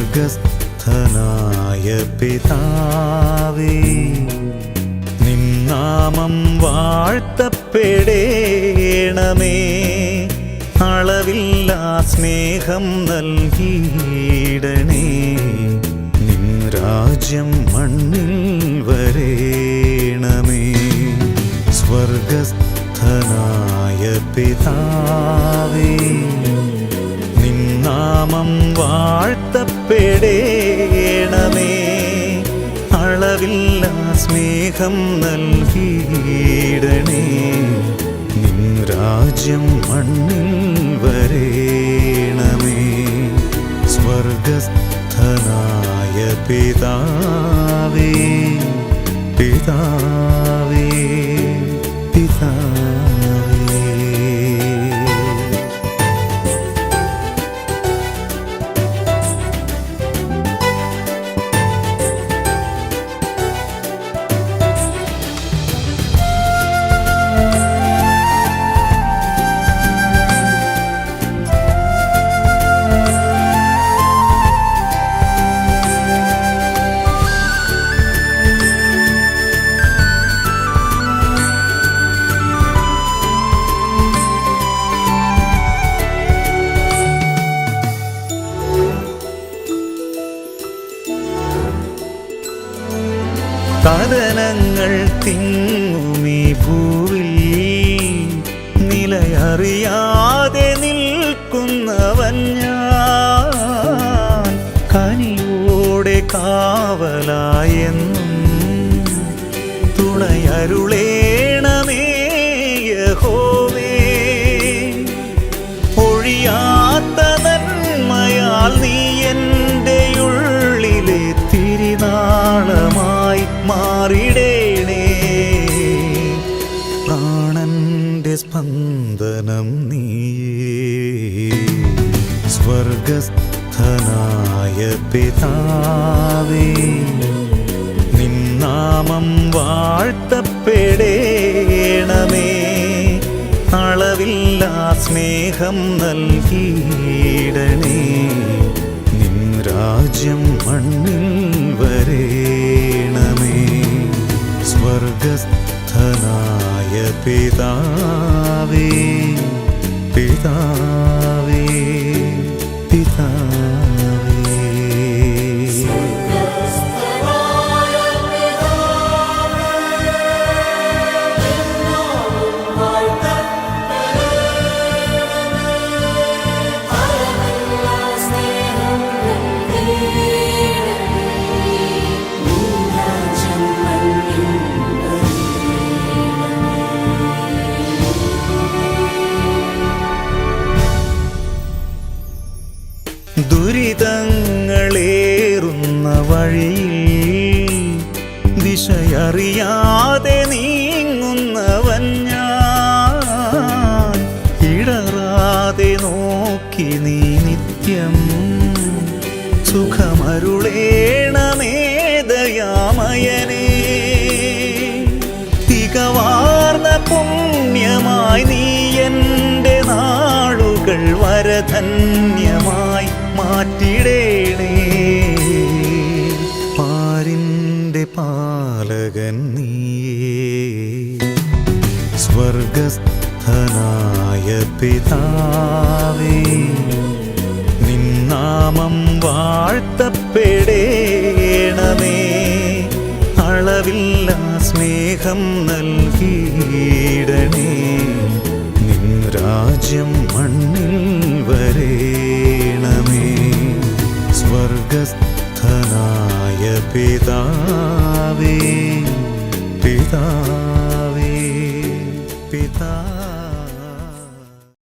സ്വർഗസ്ഥനായ പിതാവേ, നിൻ നാമം വാഴ്ത്തപ്പെടേണമേ. അളവില്ലാ സ്നേഹം നൽകിയിടണേ. നിൻ രാജ്യം മണ്ണിൽ വരേണമേ. സ്വർഗസ്ഥനായ പിതാവേ, നിൻ നാമം വാഴ്ത്തപ്പെടേണമേ. അളവില്ലാ സ്നേഹം നൽകിയിടണേ. നിൻ രാജ്യം മണ്ണിൽ വരേണമേ. സ്വർഗസ്ഥനായ പിതാവേ, പിതാവേ, പിതാവേ. കഥനങ്ങൾ തിങ്ങുമീ ഭൂവിൽ നിലയറിയാതെ നിൽക്കുന്നവൻ ഞാൻ. കനിയോടെ കാവലായെന്നും തുണയരുളേണമേ യഹോവേ. ഒഴിയാത്ത നന്മയാൽ നീ എൻ്റെ ഉള്ളിലെ തിരിനാളമായി മാറിടേണേ. പ്രാണന്റെ സ്പന്ദനം നീയേ. സ്വർഗസ്ഥനായ പിതാവേ, നിൻ നാമം വാഴ്ത്തപ്പെടേണമേ. അളവില്ലാ സ്നേഹം നൽകിയിടണേ. നിൻ രാജ്യം മണ്ണിൽ വരേണമേ. സ്വർഗസ്ഥനായ പിതാവേ, പിതാവേ, പിതാവേ. ദുരിതങ്ങളേറുന്ന വഴിയിൽ ദിശയറിയാതെ നീങ്ങുന്നവൻ ഞാൻ. ഇടറാതെ നോക്കി നീ നിത്യം സുഖമരുളേണമേ ദയാമയനേ. തികവാർന്ന പുണ്യമായി നീ എൻ്റെ നാളുകൾ വരധന്യമായി മാറ്റിടേണേ. പാരിൻ്റെ പാലകൻ നീയേ. സ്വർഗസ്ഥനായ പിതാവേ, നിൻ നാമം വാഴ്ത്തപ്പെടേണമേ. അളവില്ലാ സ്നേഹം നൽകിയിടണേ. നിൻ രാജ്യം മണ്ണിൽ വരേണമേ. സ്വർഗസ്ഥനായ പിതാവേ, പിതാവേ.